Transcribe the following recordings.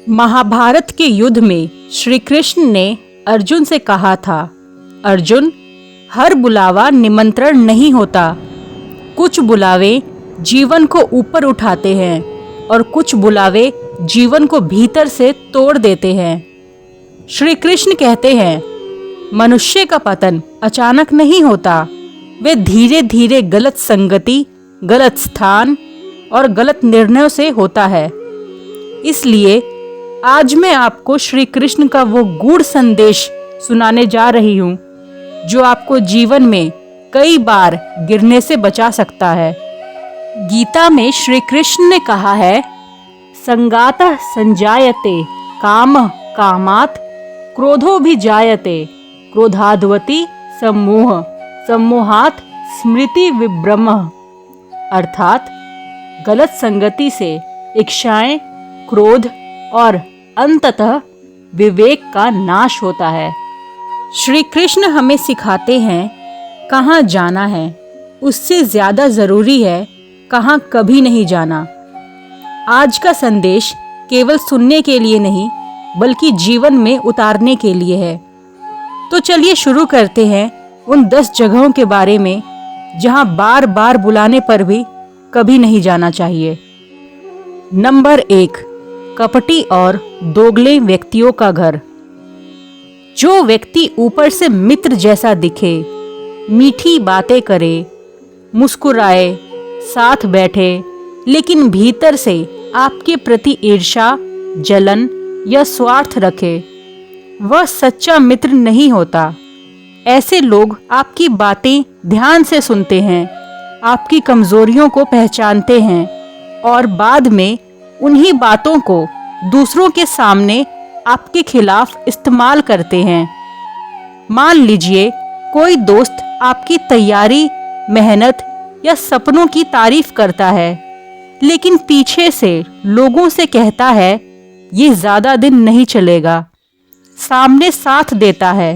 महाभारत के युद्ध में श्री कृष्ण ने अर्जुन से कहा था, अर्जुन, हर बुलावा निमंत्रण नहीं होता। कुछ बुलावे जीवन को ऊपर उठाते हैं और कुछ बुलावे जीवन को भीतर से तोड़ देते हैं। श्री कृष्ण कहते हैं, मनुष्य का पतन अचानक नहीं होता, वे धीरे धीरे गलत संगति, गलत स्थान और गलत निर्णयों से होता है। इसलिए आज मैं आपको श्री कृष्ण का वो गूढ़ संदेश सुनाने जा रही हूँ जो आपको जीवन में कई बार गिरने से बचा सकता है। गीता में श्री कृष्ण ने कहा है, संगातः संजायते काम कामात् क्रोधो भी जायते क्रोधाद्वती सम्मोह सम्मोहात् स्मृति विभ्रमः। अर्थात गलत संगति से इच्छाएं, क्रोध और अंततः विवेक का नाश होता है। श्री कृष्ण हमें सिखाते हैं कहाँ जाना है, उससे ज्यादा जरूरी है कहाँ कभी नहीं जाना। आज का संदेश केवल सुनने के लिए नहीं बल्कि जीवन में उतारने के लिए है। तो चलिए शुरू करते हैं उन 10 जगहों के बारे में जहाँ बार बार बुलाने पर भी कभी नहीं जाना चाहिए। नंबर 1, कपटी और दोगले व्यक्तियों का घर। जो व्यक्ति ऊपर से मित्र जैसा दिखे, मीठी बातें करे, मुस्कुराए, साथ बैठे, लेकिन भीतर से आपके प्रति ईर्ष्या, जलन या स्वार्थ रखे, वह सच्चा मित्र नहीं होता। ऐसे लोग आपकी बातें ध्यान से सुनते हैं, आपकी कमजोरियों को पहचानते हैं और बाद में उन्हीं बातों को दूसरों के सामने आपके खिलाफ इस्तेमाल करते हैं। मान लीजिए कोई दोस्त आपकी तैयारी, मेहनत या सपनों की तारीफ करता है, लेकिन पीछे से लोगों से कहता है ये ज्यादा दिन नहीं चलेगा। सामने साथ देता है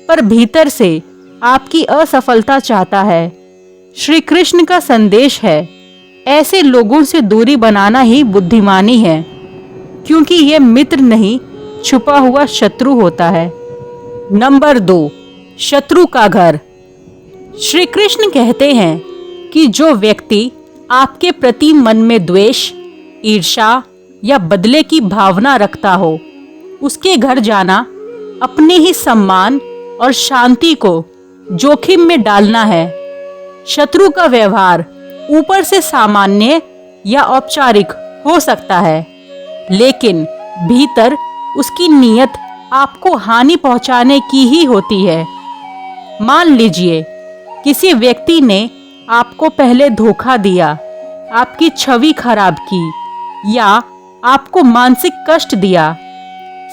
पर भीतर से आपकी असफलता चाहता है। श्री कृष्ण का संदेश है, ऐसे लोगों से दूरी बनाना ही बुद्धिमानी है, क्योंकि ये मित्र नहीं, छुपा हुआ शत्रु होता है। नंबर 2, शत्रु का घर। श्री कृष्ण कहते हैं कि जो व्यक्ति आपके प्रति मन में द्वेष, ईर्ष्या या बदले की भावना रखता हो, उसके घर जाना अपने ही सम्मान और शांति को जोखिम में डालना है। शत्रु का व्यवहार ऊपर से सामान्य या औपचारिक हो सकता है, लेकिन भीतर उसकी नीयत आपको हानि पहुंचाने की ही होती है। मान लीजिए किसी व्यक्ति ने आपको पहले धोखा दिया, आपकी छवि खराब की या आपको मानसिक कष्ट दिया।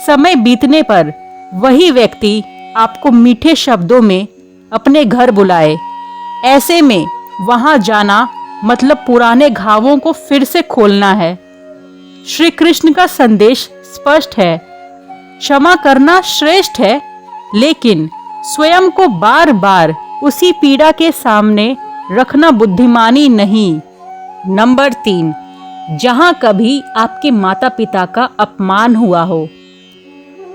समय बीतने पर वही व्यक्ति आपको मीठे शब्दों में अपने घर बुलाए। ऐसे में वहां जाना मतलब पुराने घावों को फिर से खोलना है। श्री कृष्ण का संदेश स्पष्ट है, क्षमा करना श्रेष्ठ है, लेकिन स्वयं को बार बार उसी पीड़ा के सामने रखना बुद्धिमानी नहीं। नंबर 3, जहां कभी आपके माता पिता का अपमान हुआ हो।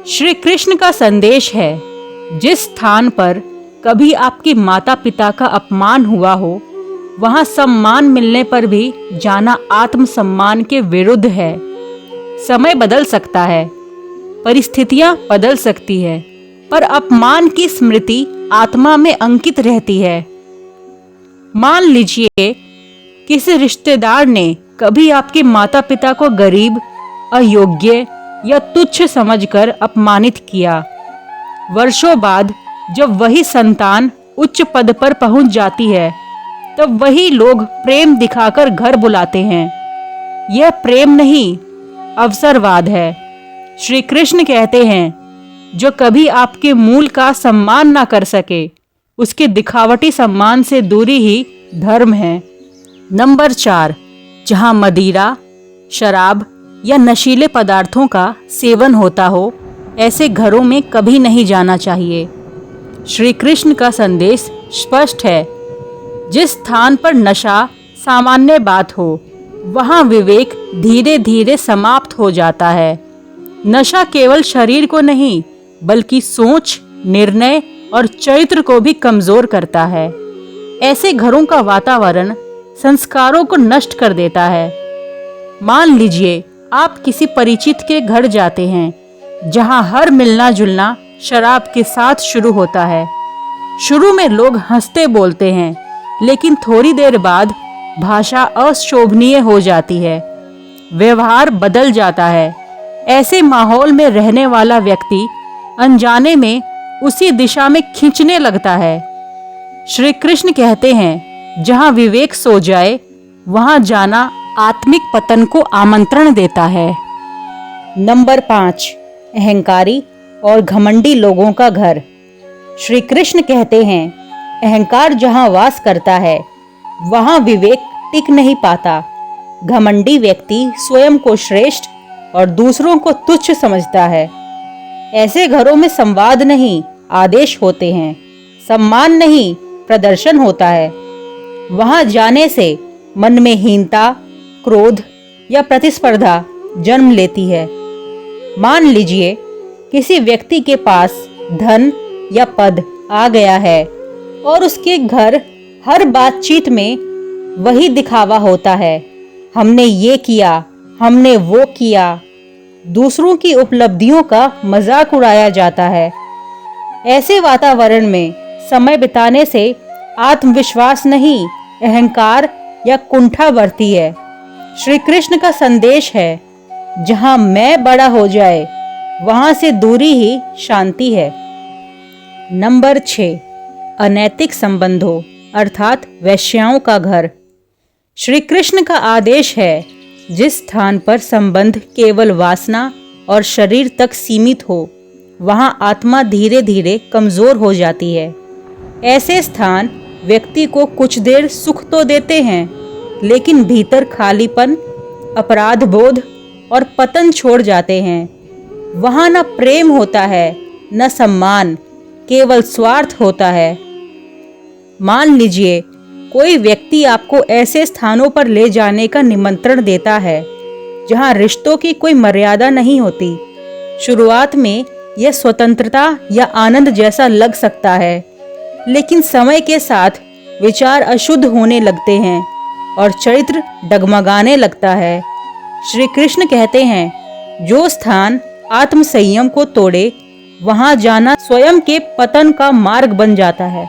श्री कृष्ण का संदेश है, जिस स्थान पर कभी आपके माता पिता का अपमान हुआ हो, वहां सम्मान मिलने पर भी जाना आत्मसम्मान के विरुद्ध है। समय बदल सकता है, परिस्थितियां बदल सकती है, पर अपमान की स्मृति आत्मा में अंकित रहती है। मान लीजिए किसी रिश्तेदार ने कभी आपके माता पिता को गरीब, अयोग्य या तुच्छ समझकर अपमानित किया। वर्षों बाद जब वही संतान उच्च पद पर पहुंच जाती है, तब वही लोग प्रेम दिखाकर घर बुलाते हैं। यह प्रेम नहीं, अवसरवाद है। श्री कृष्ण कहते हैं, जो कभी आपके मूल का सम्मान ना कर सके, उसके दिखावटी सम्मान से दूरी ही धर्म है। नंबर 4, जहां मदिरा, शराब या नशीले पदार्थों का सेवन होता हो, ऐसे घरों में कभी नहीं जाना चाहिए। श्री कृष्ण का संदेश स्पष्ट है, जिस स्थान पर नशा सामान्य बात हो, वहाँ विवेक धीरे धीरे समाप्त हो जाता है। नशा केवल शरीर को नहीं बल्कि सोच, निर्णय और चरित्र को भी कमजोर करता है। ऐसे घरों का वातावरण संस्कारों को नष्ट कर देता है। मान लीजिए आप किसी परिचित के घर जाते हैं जहां हर मिलना जुलना शराब के साथ शुरू होता है। शुरू में लोग हंसते बोलते हैं, लेकिन थोड़ी देर बाद भाषा अशोभनीय हो जाती है, व्यवहार बदल जाता है। ऐसे माहौल में रहने वाला व्यक्ति अनजाने में उसी दिशा में खींचने लगता है। श्री कृष्ण कहते हैं, जहां विवेक सो जाए वहां जाना आत्मिक पतन को आमंत्रण देता है। नंबर 5, अहंकारी और घमंडी लोगों का घर। श्री कृष्ण कहते हैं, अहंकार जहां वास करता है वहां विवेक टिक नहीं पाता। घमंडी व्यक्ति स्वयं को श्रेष्ठ और दूसरों को तुच्छ समझता है। ऐसे घरों में संवाद नहीं, आदेश होते हैं, सम्मान नहीं, प्रदर्शन होता है। वहां जाने से मन में हीनता, क्रोध या प्रतिस्पर्धा जन्म लेती है। मान लीजिए किसी व्यक्ति के पास धन या पद आ गया है और उसके घर हर बातचीत में वही दिखावा होता है, हमने ये किया, हमने वो किया। दूसरों की उपलब्धियों का मजाक उड़ाया जाता है। ऐसे वातावरण में समय बिताने से आत्मविश्वास नहीं, अहंकार या कुंठा बढ़ती है। श्री कृष्ण का संदेश है, जहां मैं बड़ा हो जाए वहां से दूरी ही शांति है। नंबर 6, अनैतिक संबंधों अर्थात वेश्याओं का घर। श्री कृष्ण का आदेश है, जिस स्थान पर संबंध केवल वासना और शरीर तक सीमित हो वहां आत्मा धीरे धीरे कमजोर हो जाती है। ऐसे स्थान व्यक्ति को कुछ देर सुख तो देते हैं, लेकिन भीतर खालीपन, अपराध बोध और पतन छोड़ जाते हैं। वहां न प्रेम होता है, न सम्मान, केवल स्वार्थ होता है। मान लीजिए कोई व्यक्ति आपको ऐसे स्थानों पर ले जाने का निमंत्रण देता है जहां रिश्तों की कोई मर्यादा नहीं होती। शुरुआत में यह स्वतंत्रता या आनंद जैसा लग सकता है, लेकिन समय के साथ विचार अशुद्ध होने लगते हैं और चरित्र डगमगाने लगता है। श्री कृष्ण कहते हैं, जो स्थान आत्म संयम को तोड़े वहां जाना स्वयं के पतन का मार्ग बन जाता है।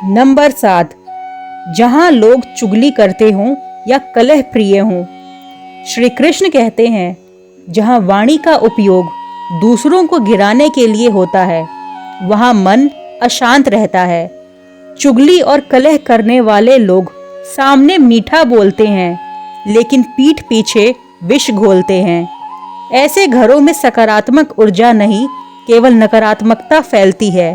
नंबर 7, जहां लोग चुगली करते हों या कलह प्रिय हों। श्री कृष्ण कहते हैं, जहां वाणी का उपयोग दूसरों को गिराने के लिए होता है वहां मन अशांत रहता है। चुगली और कलह करने वाले लोग सामने मीठा बोलते हैं, लेकिन पीठ पीछे विष घोलते हैं। ऐसे घरों में सकारात्मक ऊर्जा नहीं, केवल नकारात्मकता फैलती है।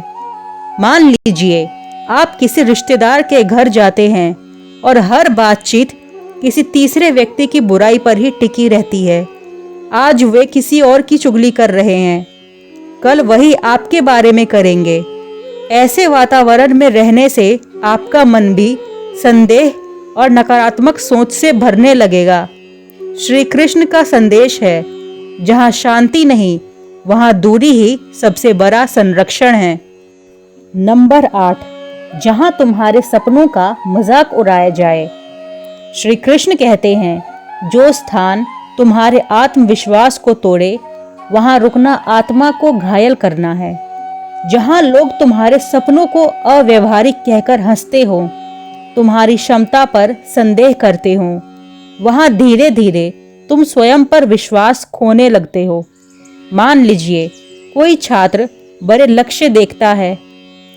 मान लीजिए आप किसी रिश्तेदार के घर जाते हैं और हर बातचीत किसी तीसरे व्यक्ति की बुराई पर ही टिकी रहती है। आज वे किसी और की चुगली कर रहे हैं, कल वही आपके बारे में करेंगे। ऐसे वातावरण में रहने से आपका मन भी संदेह और नकारात्मक सोच से भरने लगेगा। श्री कृष्ण का संदेश है, जहां शांति नहीं वहां दूरी ही सबसे बड़ा संरक्षण है। नंबर 8, जहां तुम्हारे सपनों का मजाक उड़ाया जाए। श्री कृष्ण कहते हैं, जो स्थान तुम्हारे आत्मविश्वास को तोड़े वहां रुकना आत्मा को घायल करना है। जहां लोग तुम्हारे सपनों को अव्यवहारिक कहकर हंसते हो, तुम्हारी क्षमता पर संदेह करते हो, वहां धीरे धीरे तुम स्वयं पर विश्वास खोने लगते हो। मान लीजिए कोई छात्र बड़े लक्ष्य देखता है,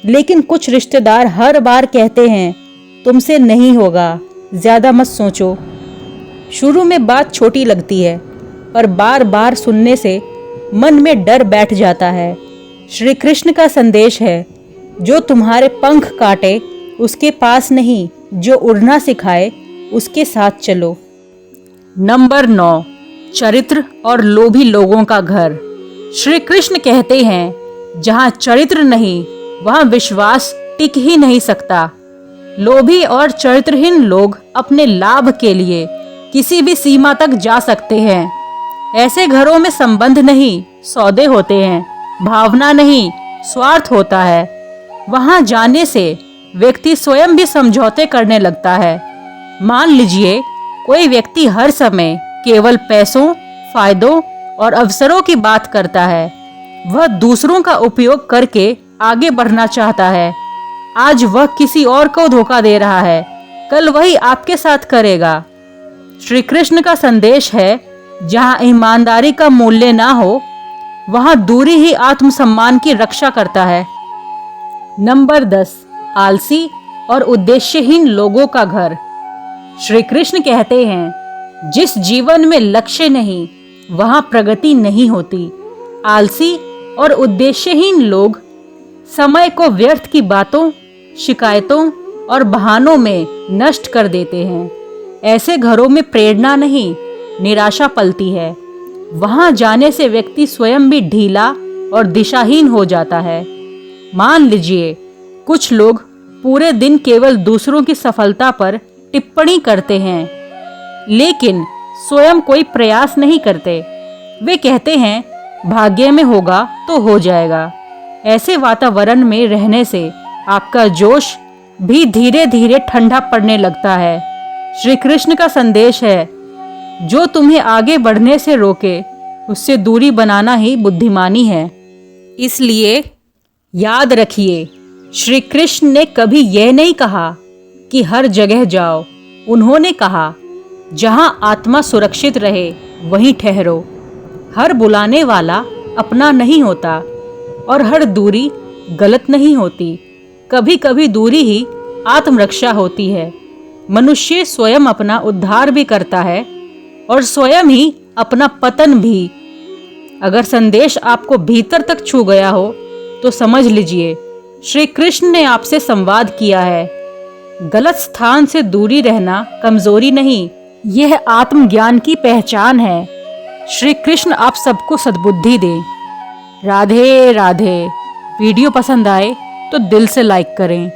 लेकिन कुछ रिश्तेदार हर बार कहते हैं, तुमसे नहीं होगा, ज्यादा मत सोचो। शुरू में बात छोटी लगती है, पर बार बार सुनने से मन में डर बैठ जाता है। श्री कृष्ण का संदेश है, जो तुम्हारे पंख काटे उसके पास नहीं, जो उड़ना सिखाए उसके साथ चलो। नंबर 9, चरित्र और लोभी लोगों का घर। श्री कृष्ण कहते हैं, जहां चरित्र नहीं वहां विश्वास टिक ही नहीं सकता। लोभी और चरित्रहीन लोग अपने लाभ के लिए किसी भी सीमा तक जा सकते हैं। ऐसे घरों में संबंध नहीं, सौदे होते हैं, भावना नहीं, स्वार्थ होता है। वहां जाने से व्यक्ति स्वयं भी समझौते करने लगता है। मान लीजिए कोई व्यक्ति हर समय केवल पैसों, फायदों और अवसरों की बात करता है। वह दूसरों का उपयोग करके आगे बढ़ना चाहता है। आज वह किसी और को धोखा दे रहा है, कल वही आपके साथ करेगा। श्री कृष्ण का संदेश है, जहां ईमानदारी का मूल्य ना हो, वहां दूरी ही आत्मसम्मान की रक्षा करता है। नंबर 10, आलसी और उद्देश्यहीन लोगों का घर। श्री कृष्ण कहते हैं, जिस जीवन में लक्ष्य नहीं, वहां प्रगति नहीं होती। आलसी और उद्देश्यहीन लोग समय को व्यर्थ की बातों, शिकायतों और बहानों में नष्ट कर देते हैं। ऐसे घरों में प्रेरणा नहीं, निराशा पलती है। वहां जाने से व्यक्ति स्वयं भी ढीला और दिशाहीन हो जाता है। मान लीजिए कुछ लोग पूरे दिन केवल दूसरों की सफलता पर टिप्पणी करते हैं, लेकिन स्वयं कोई प्रयास नहीं करते। वे कहते हैं, भाग्य में होगा तो हो जाएगा। ऐसे वातावरण में रहने से आपका जोश भी धीरे धीरे ठंडा पड़ने लगता है। श्री कृष्ण का संदेश है, जो तुम्हें आगे बढ़ने से रोके, उससे दूरी बनाना ही बुद्धिमानी है। इसलिए याद रखिए, श्री कृष्ण ने कभी यह नहीं कहा कि हर जगह जाओ। उन्होंने कहा, जहां आत्मा सुरक्षित रहे वहीं ठहरो। हर बुलाने वाला अपना नहीं होता और हर दूरी गलत नहीं होती। कभी कभी दूरी ही आत्मरक्षा होती है। मनुष्य स्वयं अपना उद्धार भी करता है और स्वयं ही अपना पतन भी। अगर संदेश आपको भीतर तक छू गया हो तो समझ लीजिए, श्री कृष्ण ने आपसे संवाद किया है। गलत स्थान से दूरी रहना कमजोरी नहीं, यह आत्मज्ञान की पहचान है। श्री कृष्ण आप सबको सद्बुद्धि दें। राधे राधे। वीडियो पसंद आए तो दिल से लाइक करें।